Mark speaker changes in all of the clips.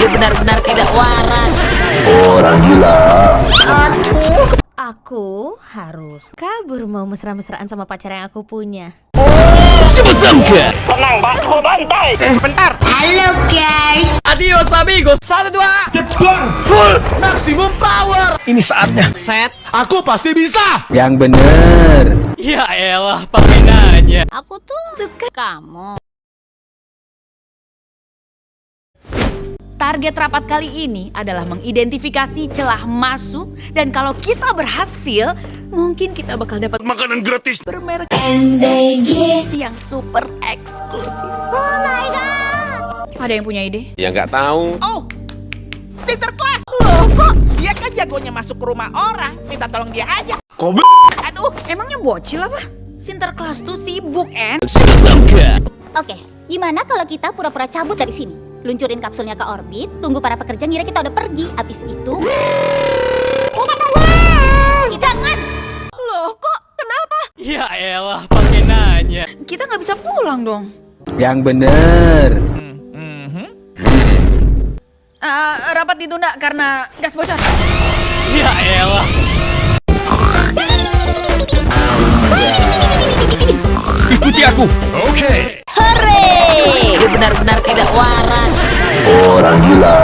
Speaker 1: benar-benar tidak waras.
Speaker 2: Orang gila.
Speaker 3: Aku harus kabur mau mesra-mesraan sama pacar yang aku punya.
Speaker 4: Tenang, Pak. Aku bantai.
Speaker 1: Bentar.
Speaker 3: Halo guys.
Speaker 1: Adios amigos. 1, 2.
Speaker 2: Full maksimum power. Ini saatnya.
Speaker 1: Set.
Speaker 2: Aku pasti bisa.
Speaker 5: Yang bener.
Speaker 1: Ya elah, pakai nanya.
Speaker 3: Aku tuh suka kamu.
Speaker 6: Target rapat kali ini adalah mengidentifikasi celah masuk, dan kalau kita berhasil, mungkin kita bakal dapat
Speaker 2: Makanan gratis.
Speaker 6: bermerek MDG yang super eksklusif.
Speaker 3: Oh my god.
Speaker 6: Ada yang punya ide?
Speaker 7: Ya nggak tahu.
Speaker 1: Oh, Sinterklas. Loh kok dia kan jagonya masuk ke rumah orang. Minta tolong dia aja.
Speaker 2: Goblok.
Speaker 1: Aduh.
Speaker 6: Emangnya bocil apa? Sinterklas tuh sibuk,
Speaker 3: Oke, gimana kalau kita pura-pura cabut dari sini? Luncurin kapsulnya ke orbit, tunggu para pekerja ngira kita udah pergi. Habis itu... Jangan!
Speaker 6: Loh kok? Kenapa?
Speaker 1: Ya elah, pakai nanya.
Speaker 6: Kita nggak bisa pulang dong.
Speaker 5: Yang bener.
Speaker 6: Rapat ditunda karena gas bocor.
Speaker 1: Ya elah.
Speaker 2: Ikuti aku. Oke.
Speaker 1: Dia benar-benar tidak waras.
Speaker 2: Orang gila.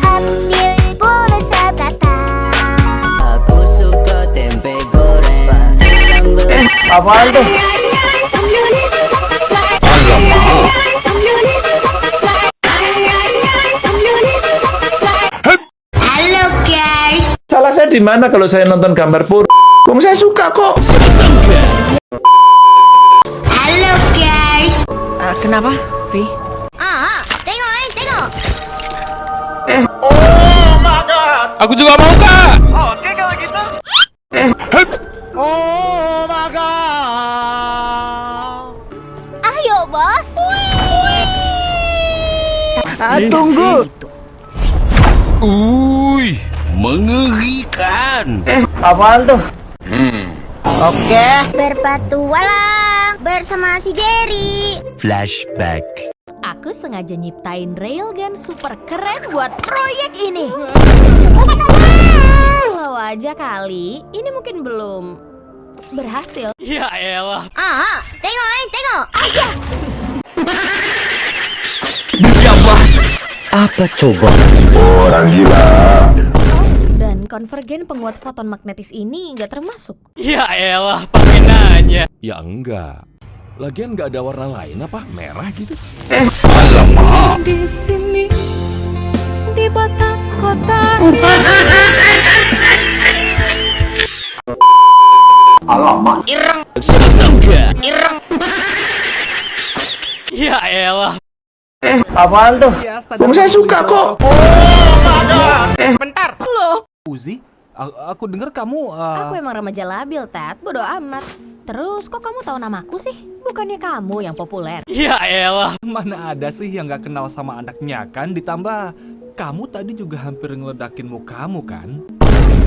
Speaker 3: Ambil pulsa tata.
Speaker 8: Aku suka tempe goreng.
Speaker 5: Apaan tuh?
Speaker 3: Halo guys.
Speaker 9: Salah saya di mana kalau saya nonton gambar pur? Wong saya suka kok.
Speaker 3: Halo guys.
Speaker 6: Kenapa, Vi?
Speaker 3: Tengok, tengok.
Speaker 2: Oh my god.
Speaker 9: Aku juga mau kak.
Speaker 4: Oke kalau gitu.
Speaker 2: Oh my god.
Speaker 3: Ayo bos.
Speaker 5: Tunggu.
Speaker 8: Mengerikan.
Speaker 5: Apaan tuh?
Speaker 8: Oke.
Speaker 3: Berpetualang bersama si Derry.
Speaker 2: Flashback.
Speaker 3: Aku sengaja nyiptain railgun super keren buat proyek ini. Slow aja kali, ini mungkin belum berhasil.
Speaker 1: Ya elah.
Speaker 3: Tengok aja.
Speaker 2: Siapa?
Speaker 5: Apa coba?
Speaker 2: Orang gila.
Speaker 3: Dan konvergen penguat foton magnetis ini nggak termasuk.
Speaker 1: Ya elah, pakai nanya.
Speaker 10: Ya enggak. Lagian nggak ada warna lain apa? Merah gitu?
Speaker 3: Di sini, di batas kota.
Speaker 2: Alamak.
Speaker 1: Ya elah.
Speaker 5: Apaan tuh?
Speaker 9: Wong saya suka kok.
Speaker 1: Bentar.
Speaker 10: Uzi, aku dengar kamu.
Speaker 3: Aku emang remaja labil, Ted. Bodoh amat. Terus kok kamu tahu namaku sih? Bukannya kamu yang populer.
Speaker 1: Ya elah.
Speaker 10: Mana ada sih yang nggak kenal sama anaknya kan? Ditambah kamu tadi juga hampir ngeledakin mukamu kan?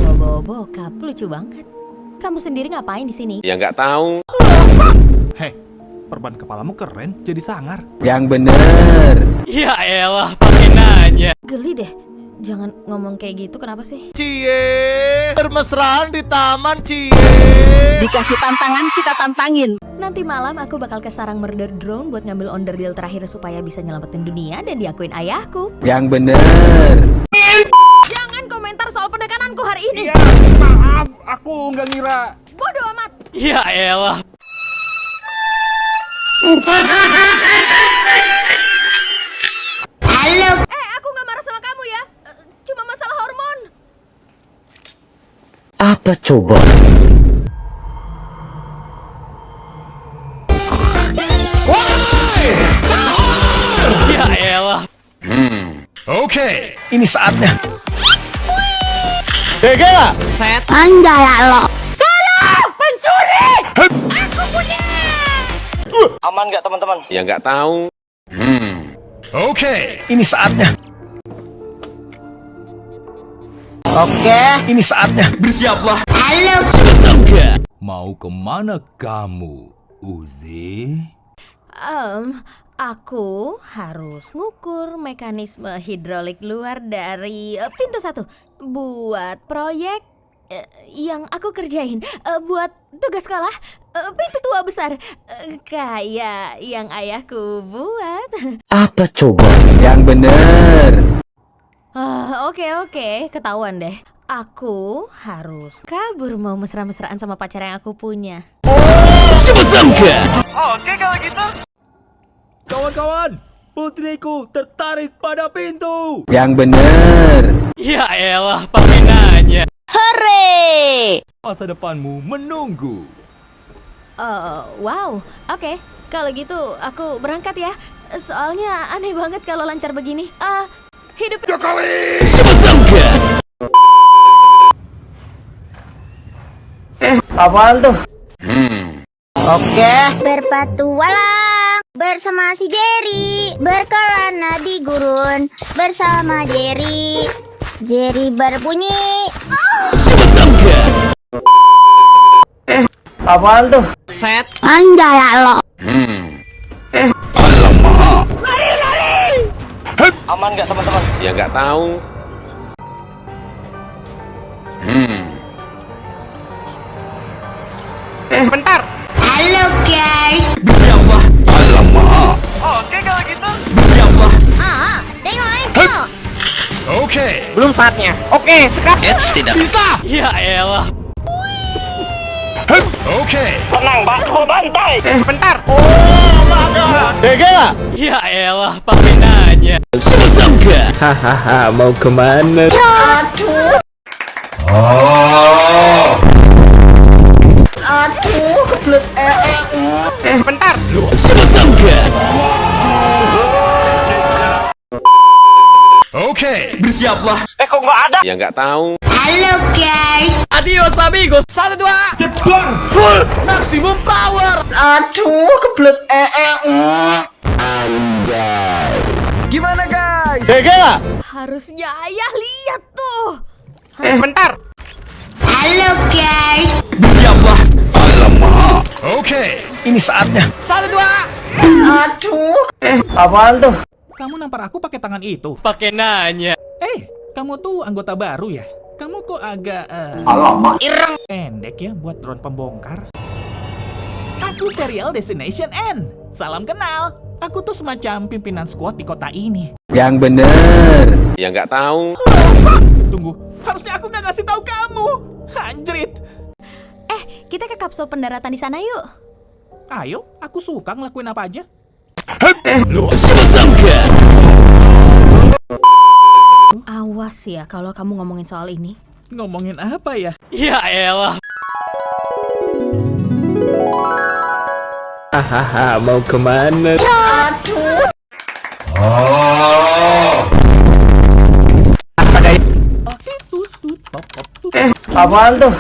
Speaker 3: Bobo bokap, lucu banget. Kamu sendiri ngapain di sini?
Speaker 7: Ya nggak tahu.
Speaker 10: Heh, perban kepalamu keren, jadi sangar.
Speaker 5: Yang bener.
Speaker 1: Ya elah, pakai nanya.
Speaker 3: Geli deh. Jangan ngomong kayak gitu, kenapa sih?
Speaker 2: Cie. Bermesraan di taman, cie.
Speaker 8: Dikasih tantangan, kita tantangin.
Speaker 3: Nanti malam aku bakal ke sarang murder drone buat ngambil onderdil terakhir supaya bisa nyelamatin dunia dan diakuin ayahku.
Speaker 5: Yang bener.
Speaker 3: Jangan komentar soal penekananku hari ini.
Speaker 10: Iya, maaf, aku nggak ngira.
Speaker 3: Bodoh amat.
Speaker 1: Ya elah.
Speaker 3: Halo. Aku nggak marah sama kamu ya. Cuma masalah hormon.
Speaker 5: Apa coba?
Speaker 1: Ya elah.
Speaker 2: Oke. Ini saatnya. Dege nggak?
Speaker 1: Set.
Speaker 4: Aman nggak teman-teman?
Speaker 7: Ya nggak tahu.
Speaker 2: Oke. Ini saatnya.
Speaker 8: Oke.
Speaker 2: Ini saatnya.
Speaker 9: Bersiaplah.
Speaker 3: Halo.
Speaker 10: Mau kemana kamu, Uzi?
Speaker 11: Aku harus ngukur mekanisme hidrolik luar dari pintu 1 buat proyek yang aku kerjain, buat tugas sekolah, pintu 2 besar, kayak yang ayahku buat.
Speaker 5: Apa coba? Yang bener.
Speaker 11: Oke, ketahuan deh. Aku harus kabur mau mesra-mesraan sama pacar yang aku punya.
Speaker 4: Oke kalau gitu.
Speaker 10: Kawan-kawan, putriku tertarik pada pintu.
Speaker 5: Yang bener.
Speaker 10: Ya elah, pakai nanya.
Speaker 6: Hore!
Speaker 10: Masa depanmu menunggu.
Speaker 11: Wow, oke. Kalau gitu aku berangkat ya. Soalnya aneh banget kalau lancar begini. Hidup
Speaker 10: Jokowi!
Speaker 5: Apaan tuh?
Speaker 8: Oke.
Speaker 3: Berpetualang bersama si Jerry, berkelana di gurun bersama Jerry. Jerry berbunyi.
Speaker 5: Apaan tuh?
Speaker 3: Anjay lo.
Speaker 4: Aman nggak teman-teman?
Speaker 7: Ya nggak tahu.
Speaker 1: Bentar.
Speaker 3: Halo guys.
Speaker 4: Oke kalau gitu.
Speaker 3: Tengok.
Speaker 2: Oke.
Speaker 1: Belum saatnya. Oke, sekarang.
Speaker 10: Ya elah.
Speaker 2: Oke.
Speaker 4: Tenang, batu bantai.
Speaker 1: Bentar.
Speaker 10: Ya elah, pakai nanya. Hahaha, mau kemana?
Speaker 1: Bentar.
Speaker 2: Oke.
Speaker 10: Bersiaplah.
Speaker 4: Kok nggak ada?
Speaker 7: Ya nggak tahu.
Speaker 3: Halo guys.
Speaker 10: Adios amigos.
Speaker 1: 1, 2.
Speaker 2: Full maximum power.
Speaker 1: Gimana guys?
Speaker 11: harusnya ayah lihat tuh.
Speaker 1: Bentar.
Speaker 3: Halo guys.
Speaker 10: Bersiaplah.
Speaker 2: Oke. Ini saatnya.
Speaker 1: 1, 2.
Speaker 5: Apaan tuh?
Speaker 1: Kamu nampar aku pakai tangan itu.
Speaker 10: Pakai nanya.
Speaker 1: Kamu tuh anggota baru ya? Kamu kok agak
Speaker 3: Ireng.
Speaker 1: pendek ya buat drone pembongkar? Aku Serial Destination N. Salam kenal. Aku tuh semacam pimpinan squad di kota ini.
Speaker 5: Yang bener.
Speaker 7: Ya nggak tahu.
Speaker 1: Tunggu, harusnya aku nggak ngasih tahu kamu. Anjrit.
Speaker 11: Kita ke kapsul pendaratan di sana yuk.
Speaker 1: Ayo, aku suka ngelakuin apa aja.
Speaker 11: Awas ya kalau kamu ngomongin soal ini.
Speaker 1: Ngomongin apa ya?
Speaker 10: Ya elah. Hahaha, mau kemana?
Speaker 5: Apaan tuh?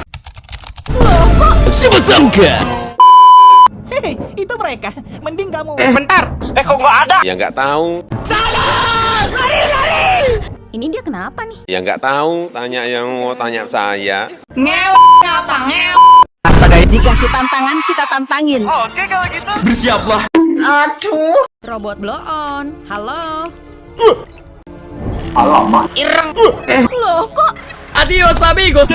Speaker 1: Hei, itu mereka. Mending kamu. Bentar.
Speaker 4: Kok nggak ada?
Speaker 7: Ya nggak tahu.
Speaker 11: Ini dia kenapa nih?
Speaker 7: Ya nggak tahu. Tanya yang mau tanya saya.
Speaker 8: Dikasih tantangan, kita tantangin.
Speaker 4: Oke kalau gitu.
Speaker 10: Bersiaplah.
Speaker 6: Robot blow on. Halo.
Speaker 3: Loh kok?
Speaker 10: Adios amigos.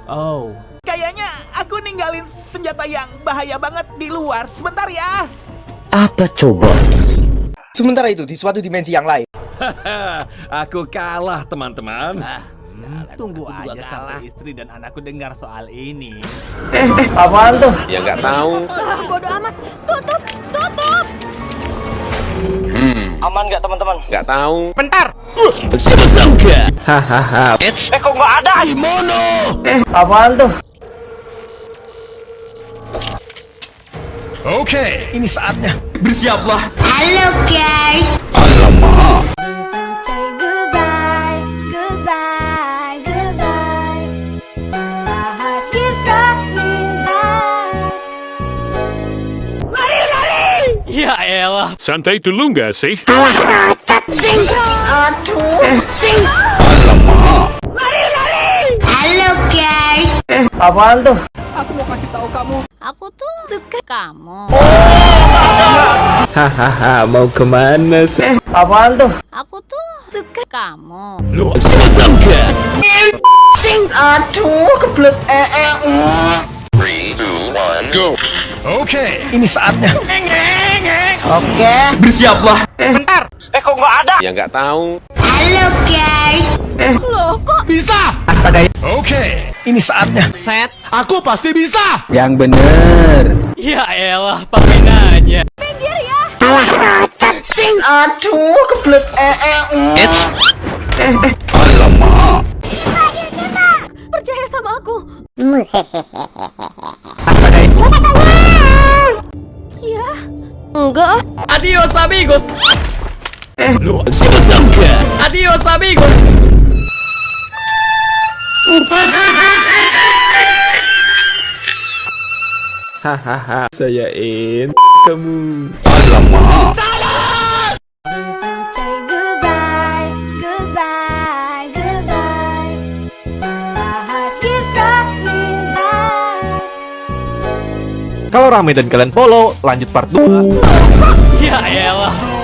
Speaker 1: Oh. Kayaknya aku ninggalin senjata yang bahaya banget di luar. Sebentar ya.
Speaker 5: Apa coba?
Speaker 12: Sementara itu di suatu dimensi yang lain.
Speaker 10: Aku kalah teman-teman.
Speaker 1: Tunggu aja sampai istri dan anakku dengar soal ini.
Speaker 5: Apaan tuh?
Speaker 7: Ya nggak tahu.
Speaker 11: Bodoh amat. Tutup.
Speaker 4: Aman nggak teman-teman?
Speaker 7: Nggak tahu.
Speaker 1: Bentar.
Speaker 10: Hahaha.
Speaker 4: Kok nggak ada?
Speaker 5: Apaan tuh?
Speaker 2: Oke. Ini saatnya.
Speaker 10: Bersiaplah.
Speaker 3: Halo guys.
Speaker 10: Ya elah.
Speaker 9: Santai dulu nggak sih?
Speaker 3: Halo guys.
Speaker 5: Apaan tuh?
Speaker 1: Aku mau kasih tahu kamu.
Speaker 3: Aku Aku tuh suka kamu.
Speaker 9: Hahaha, mau kemana sih?
Speaker 5: Apaan tuh?
Speaker 3: Aku tuh suka kamu.
Speaker 9: Lu sangka?
Speaker 5: Aduh, kebelet.
Speaker 2: Oke, ini saatnya.
Speaker 5: Oke.
Speaker 9: Bersiaplah.
Speaker 4: Kok nggak ada?
Speaker 7: Ya nggak tahu.
Speaker 3: Halo guys.
Speaker 6: Loh kok
Speaker 2: Bisa.
Speaker 5: Astaga.
Speaker 2: Oke, ini saatnya.
Speaker 8: Set.
Speaker 2: Aku pasti bisa.
Speaker 5: Yang bener.
Speaker 10: Ya elah, pakai nanya.
Speaker 5: Aduh, kebelet.
Speaker 11: Percaya sama aku.
Speaker 5: Astaga.
Speaker 11: Ya.
Speaker 6: enggak?
Speaker 10: Adios amigos. Lu sangka? Adios amigos.
Speaker 9: Hahaha, saya kamu.
Speaker 10: Kalau rame dan kalian follow, lanjut part 2. Ya elah.